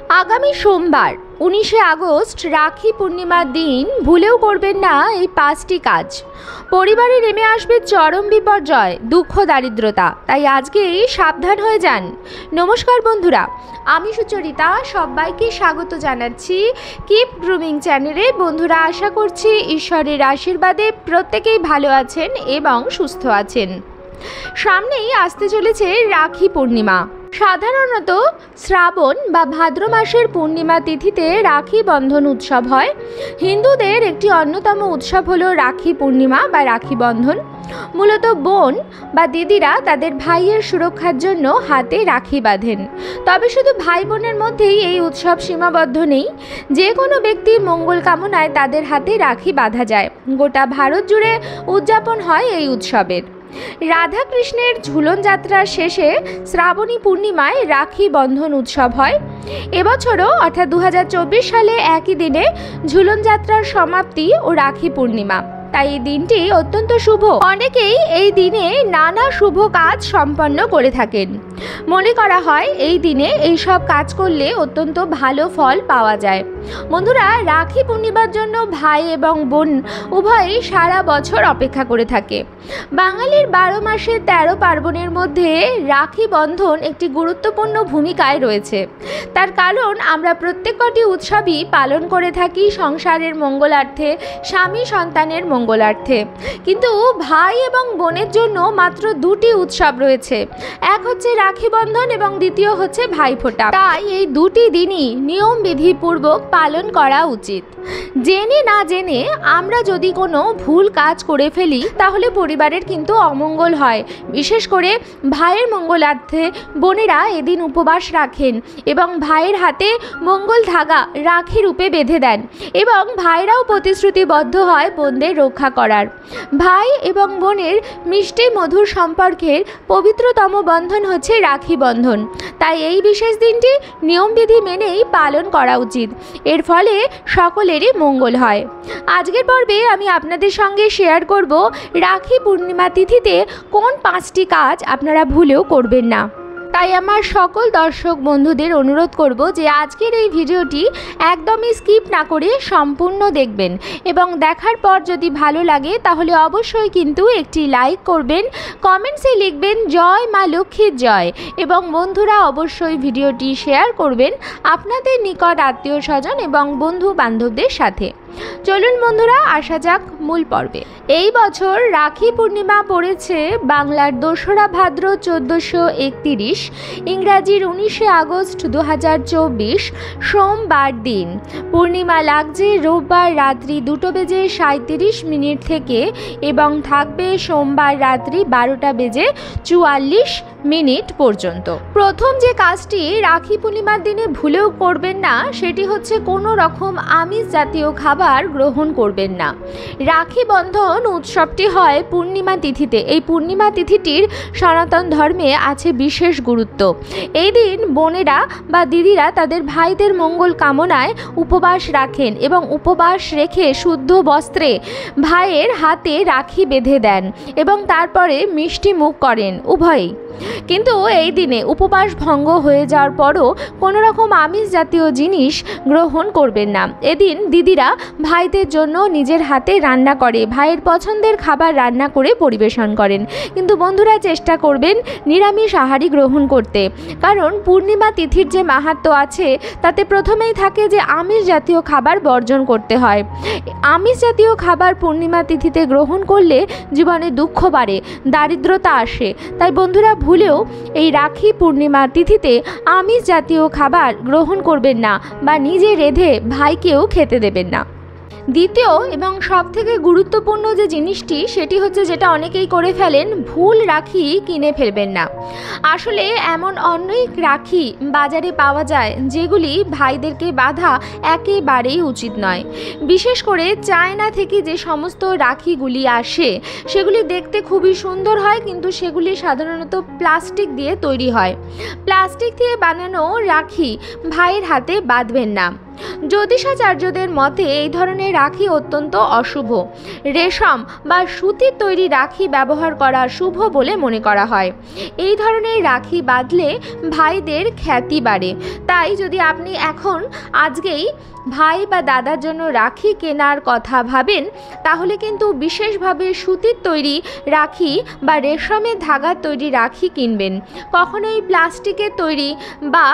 আগামী সোমবার 19শে আগস্ট রাখি পূর্ণিমার দিন ভুলেও করবেন না এই 5টি কাজ। পরিবারে নেমে আসবে চরম বিপর্যয়, দুঃখ, দারিদ্রতা। তাই আজকেই সাবধান হয়ে যান। নমস্কার বন্ধুরা, আমি সুচরিতা সবাইকে স্বাগত জানাচ্ছি কিপ গ্রুমিং চ্যানেলে। বন্ধুরা, আশা করছি ঈশ্বরের আশীর্বাদে প্রত্যেকেই ভালো আছেন এবং সুস্থ আছেন। সামনেই আসতে চলেছে রাখি পূর্ণিমা। সাধারণত শ্রাবণ বা ভাদ্র মাসের পূর্ণিমা তিথিতে রাখি বন্ধন উৎসব হয়। হিন্দুদের একটি অন্যতম উৎসব হলো রাখি পূর্ণিমা বা রাখি বন্ধন। মূলত বোন বা দিদিরা তাদের ভাইয়ের সুরক্ষার জন্য হাতে রাখি বাঁধেন। তবে শুধু ভাই বোনের মধ্যেই এই উৎসব সীমাবদ্ধ নেই। যে কোনো ব্যক্তির মঙ্গল কামনায় তাদের হাতে রাখি বাঁধা যায়। গোটা ভারত জুড়ে উদযাপন হয় এই উৎসবের। রাধা কৃষ্ণের ঝুলন যাত্রার শেষে শ্রাবণী পূর্ণিমায় রাখি বন্ধন উৎসব হয়। এবছরও অর্থাৎ 2024 সালে একই দিনে ঝুলন যাত্রার সমাপ্তি ও রাখি পূর্ণিমা। তাই এই দিনটি অত্যন্ত শুভ। অনেকেই এই দিনে নানা শুভ কাজ সম্পন্ন করে থাকেন। মনে করা হয় এই দিনে এই সব কাজ করলে অত্যন্ত ভালো ফল পাওয়া যায়। বন্ধুরা, রাখি পূর্ণিমার জন্য ভাই এবং বোন উভয়ই সারা বছর অপেক্ষা করে থাকে। বাঙালির 12 মাসে 13 পার্বণের মধ্যে রাখি বন্ধন একটি গুরুত্বপূর্ণ ভূমিকায় রয়েছে। তার কারণ আমরা প্রত্যেকটি উৎসবই পালন করে থাকি সংসারের মঙ্গলার্থে, স্বামী সন্তানের মঙ্গলার্থে। কিন্তু ভাই এবং বোনের জন্য মাত্র 2টি উৎসব রয়েছে। এক হচ্ছে রাখি বন্ধন এবং দ্বিতীয় হচ্ছে ভাইফোঁটা। তাই এই 2টি দিনই নিয়ম বিধিপূর্বক পালন করা উচিত। জেনে না জেনে আমরা যদি কোনো ভুল কাজ করে ফেলি তাহলে পরিবারের কিন্তু অমঙ্গল হয়। বিশেষ করে ভাইয়ের মঙ্গলার্থে বোনেরা এদিন উপবাস রাখেন এবং ভাইয়ের হাতে মঙ্গল ধাগা রাখি রূপে বেঁধে দেন এবং ভাইরাও প্রতিশ্রুতিবদ্ধ হয় বোনদের রক্ষা করার। ভাই এবং বোনের মিষ্টি মধুর সম্পর্কের পবিত্রতম বন্ধন হচ্ছে রাখি বন্ধন। তাই এই বিশেষ দিনটি নিয়মবিধি মেনেই পালন করা উচিত। এর ফলে সকলেরই মঙ্গল হয়। আজকের পর্বে আমি আপনাদের সঙ্গে শেয়ার করব রাখি পূর্ণিমা তিথিতে কোন 5টি কাজ আপনারা ভুলেও করবেন না। তাই আমার সকল দর্শক বন্ধুদের অনুরোধ করব যে আজকের এই ভিডিওটি একদমই স্কিপ না করে সম্পূর্ণ দেখবেন এবং দেখার পর যদি ভালো লাগে তাহলে অবশ্যই কিন্তু একটি লাইক করবেন, কমেন্টসে লিখবেন জয় মা লক্ষ্মীর জয় এবং বন্ধুরা অবশ্যই ভিডিওটি শেয়ার করবেন আপনাদের নিকট আত্মীয় স্বজন এবং বন্ধু বান্ধবদের সাথে। চলুন বন্ধুরা, আসা যাক মূল পর্বে। এই বছর রাখি পূর্ণিমা পড়েছে বাংলার 2রা ভাদ্র 1431, ইংরাজির 19শে আগস্ট 2024 সোমবার দিন। পূর্ণিমা লাগছে রোববার রাত্রি 2:37 থেকে এবং থাকবে সোমবার রাত্রি 12:44 পর্যন্ত। প্রথম যে কাজটি রাখি পূর্ণিমার দিনে ভুলেও করবেন না সেটি হচ্ছে কোনো রকম আমিষ জাতীয় খাবার গ্রহণ করবেন না। রাখি বন্ধন উৎসবটি হয় পূর্ণিমা তিথিতে। এই পূর্ণিমা তিথিটির সনাতন ধর্মে আছে বিশেষ গুরুত্ব। এই দিন বোনেরা বা দিদিরা তাদের ভাইদের মঙ্গল কামনায় উপবাস রাখেন এবং উপবাস রেখে শুদ্ধ বস্ত্রে ভাইয়ের হাতে রাখি বেঁধে দেন এবং তারপরে মিষ্টি মুখ করেন উভয়ই। কিন্তু এই দিনে উপবাস ভঙ্গ হয়ে যাওয়ার পরও কোনো রকম আমিষ জাতীয় জিনিস গ্রহণ করবেন না। এদিন দিদিরা ভাইদের জন্য নিজের হাতে রান্না করে ভাইয়ের পছন্দের খাবার রান্না করে পরিবেশন করেন। কিন্তু বন্ধুরা, চেষ্টা করবেন নিরামিষ আহারই গ্রহণ করতে, কারণ পূর্ণিমা তিথির যে মাহাত্ম্য আছে তাতে প্রথমেই থাকে যে আমিষ জাতীয় খাবার বর্জন করতে হয়। আমিষ জাতীয় খাবার পূর্ণিমা তিথিতে গ্রহণ করলে জীবনে দুঃখ বাড়ে, দারিদ্রতা আসে। তাই বন্ধুরা, ভুলেও এই রাখি পূর্ণিমা তিথিতে আমিষ জাতীয় খাবার গ্রহণ করবেন না বা নিজে রেঁধে ভাইকেও খেতে দেবেন না। দ্বিতীয় এবং সবথেকে গুরুত্বপূর্ণ যে জিনিসটি সেটি হচ্ছে, যেটা অনেকেই করে ফেলেন, ভুল রাখি কিনে ফেলবেন না। আসলে এমন অনেক রাখি বাজারে পাওয়া যায় যেগুলি ভাইদেরকে বাঁধা একেবারেই উচিত নয়। বিশেষ করে চায়না থেকে যে সমস্ত রাখিগুলি আসে সেগুলি দেখতে খুবই সুন্দর হয়, কিন্তু সেগুলি সাধারণত প্লাস্টিক দিয়ে তৈরি হয়। প্লাস্টিক দিয়ে বানানো রাখি ভাইয়ের হাতে বাঁধবেন না। জ্যোতিষাচার্যদের মতে এই ধরনের রাখি অত্যন্ত অশুভ। রেশম বা সুতির তৈরি রাখি ব্যবহার করা শুভ বলে মনে করা হয়। এই ধরনের রাখি বাঁধলে ভাইদের খ্যাতি বাড়ে। তাই যদি আপনি এখন আজকেই ভাই বা দাদার জন্য রাখি কেনার কথা ভাবেন, তাহলে কিন্তু বিশেষভাবে সুতির তৈরি রাখি বা রেশমের ধাগার তৈরি রাখি কিনবেন। কখনোই প্লাস্টিকের তৈরি বা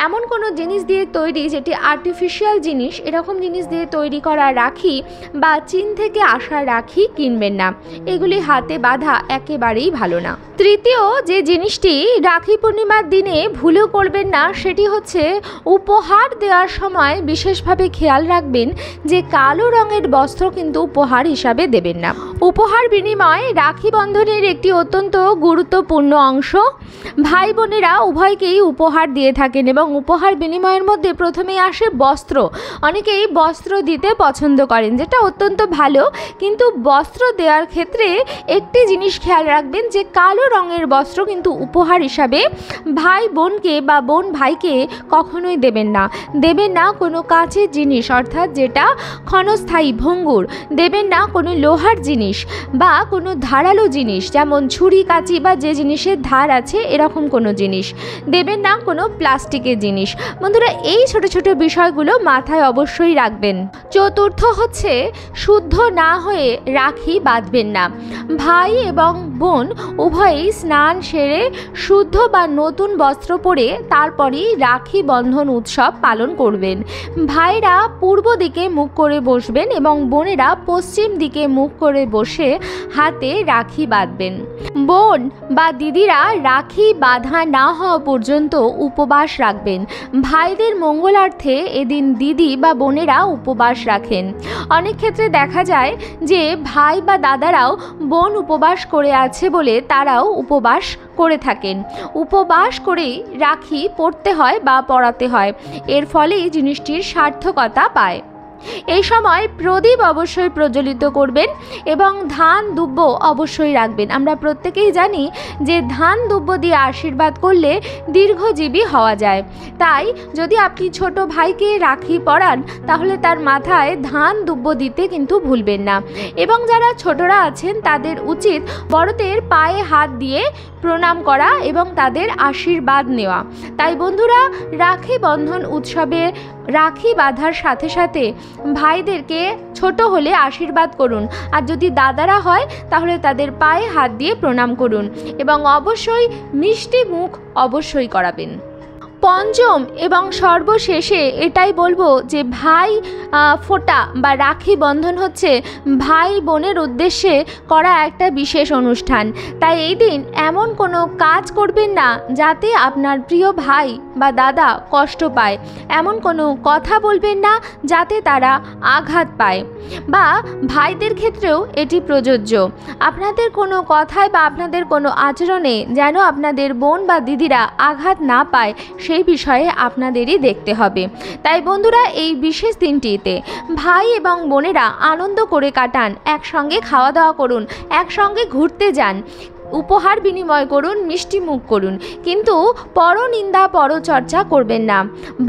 এমন কোনো জিনিস দিয়ে তৈরি যেটি আর্টিফিশিয়াল জিনিস, এরকম জিনিস দিয়ে তৈরি করা রাখি বা চীন থেকে আসা রাখি কিনবেন না। এগুলি হাতে বাঁধা একেবারেই ভালো না। তৃতীয় যে জিনিসটি রাখি পূর্ণিমার দিনে ভুলেও করবেন না, সেটি হচ্ছে উপহার দেওয়ার সময় বিশেষভাবে খেয়াল রাখবেন যে কালো রঙের বস্ত্র কিন্তু উপহার হিসাবে দেবেন না। উপহার বিনিময় রাখি বন্ধনের একটি অত্যন্ত গুরুত্বপূর্ণ অংশ। ভাই বোনেরা উভয়কেই উপহার দিয়ে থাকেন এবং উপহার বিনিময়ের মধ্যে প্রথমেই আসে বস্ত্র। অনেকেই বস্ত্র দিতে পছন্দ করেন, যেটা অত্যন্ত ভালো, কিন্তু বস্ত্র দেওয়ার ক্ষেত্রে একটি জিনিস খেয়াল রাখবেন যে কালো রঙের বস্ত্র কিন্তু উপহার হিসাবে ভাই বোনকে বা বোন ভাইকে কখনোই দেবেন না। দেবেন না কোনো কাচের জিনিস, অর্থাৎ যেটা ক্ষণস্থায়ী ভঙ্গুর। দেবেন না কোনো লোহার জিনিস বা কোনো ধারালো জিনিস, যেমন ছুরি কাঁচি বা যে জিনিসের ধার আছে এরকম কোনো জিনিস। দেবেন না কোনো প্লাস্টিকের জিনিস। বন্ধুরা, এই ছোট ছোট বিষয়গুলো মাথায় অবশ্যই রাখবেন। চতুর্থ হচ্ছে শুদ্ধ না হয়ে রাখি বাঁধবেন না। ভাই এবং বোন উভয়ই স্নান সেরে শুদ্ধ বা নতুন বস্ত্র পরে তারপরেই রাখি বন্ধন উৎসব পালন করবেন। ভাইরা পূর্ব দিকে মুখ করে বসবেন এবং বোনেরা পশ্চিম দিকে মুখ করে বসে হাতে রাখি বাঁধবেন। বোন বা দিদিরা রাখি বাঁধা না হওয়া পর্যন্ত উপবাস রাখবেন। ভাইদের মঙ্গলার্থে এদিন দিদি বা বোনেরা উপবাস রাখেন। অনেক ক্ষেত্রে দেখা যায় যে ভাই বা দাদারাও বোন উপবাস করে আছে বলে তারাও উপবাস করে থাকেন। উপবাস করেই রাখি পরতে হয় বা পরাতে হয়। এর ফলেই জিনিসটির সার্থকতা পায়। এই সময় প্রদীপ অবশ্যই প্রজ্বলিত করবেন এবং ধান দুব্য অবশ্যই রাখবেন। আমরা প্রত্যেকেই জানি যে ধান দুব্য দিয়ে আশীর্বাদ করলে দীর্ঘজীবী হওয়া যায়। তাই যদি আপনি ছোট ভাইকে রাখি পরান, তাহলে তার মাথায় ধান দুব্য দিতে কিন্তু ভুলবেন না। এবং যারা ছোটরা আছেন তাদের উচিত বড়দের পায়ে হাত দিয়ে প্রণাম করা এবং তাদের আশীর্বাদ নেওয়া। তাই বন্ধুরা, রাখি বন্ধন উৎসবে রাখি বাঁধার সাথে সাথে ভাইদেরকে ছোট হলে আশীর্বাদ করুন, আর যদি দাদারা হয় তাহলে তাদের পায়ে হাত দিয়ে প্রণাম করুন এবং অবশ্যই মিষ্টি মুখ অবশ্যই করাবেন। পঞ্চম এবং সর্বশেষে এটাই বলবো যে ভাই ফোঁটা বা রাখি বন্ধন হচ্ছে ভাই বোনের উদ্দেশ্যে করা একটা বিশেষ অনুষ্ঠান। তাই এই দিন এমন কোনো কাজ করবেন না যাতে আপনার প্রিয় ভাই বা দাদা কষ্ট পায়। এমন কোনো কথা বলবেন না যাতে তারা আঘাত পায়, বা ভাইদের ক্ষেত্রেও এটি প্রযোজ্য। আপনাদের কোনো কথায় বা আপনাদের কোনো আচরণে যেন আপনাদের বোন বা দিদিরা আঘাত না পায়, সেই বিষয়ে আপনাদেরই দেখতে হবে। তাই বন্ধুরা, এই বিশেষ দিনটিতে ভাই এবং বোনেরা আনন্দ করে কাটান, একসঙ্গে খাওয়া দাওয়া করুন, একসঙ্গে ঘুরতে যান, উপহার বিনিময় করুন, মিষ্টি মুখ করুন, কিন্তু পরনিন্দা পরচর্চা করবেন না।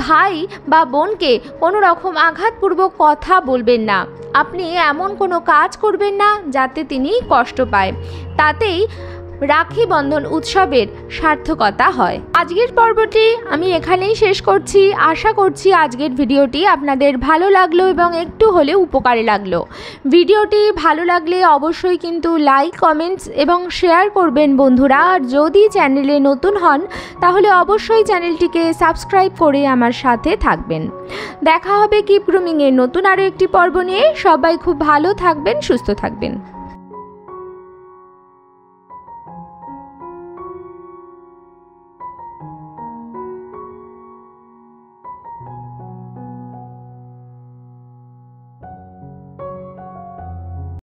ভাই বা বোনকে কোনো রকম আঘাতপূর্বক কথা বলবেন না। আপনি এমন কোনো কাজ করবেন না যাতে তিনি কষ্ট পায়। তাতেই রাখি বন্ধন উৎসবের সার্থকতা হয়। আজকের পর্বটি আমি এখানেই শেষ করছি। আশা করছি আজকের ভিডিওটি আপনাদের ভালো লাগলো এবং একটু হলেও উপকারে লাগলো। ভিডিওটি ভালো লাগলে অবশ্যই কিন্তু লাইক, কমেন্টস এবং শেয়ার করবেন বন্ধুরা। আর যদি চ্যানেলে নতুন হন তাহলে অবশ্যই চ্যানেলটিকে সাবস্ক্রাইব করে আমার সাথে থাকবেন। দেখা হবে কিপ গ্রুমিংয়ের নতুন আরও একটি পর্ব নিয়ে। সবাই খুব ভালো থাকবেন, সুস্থ থাকবেন।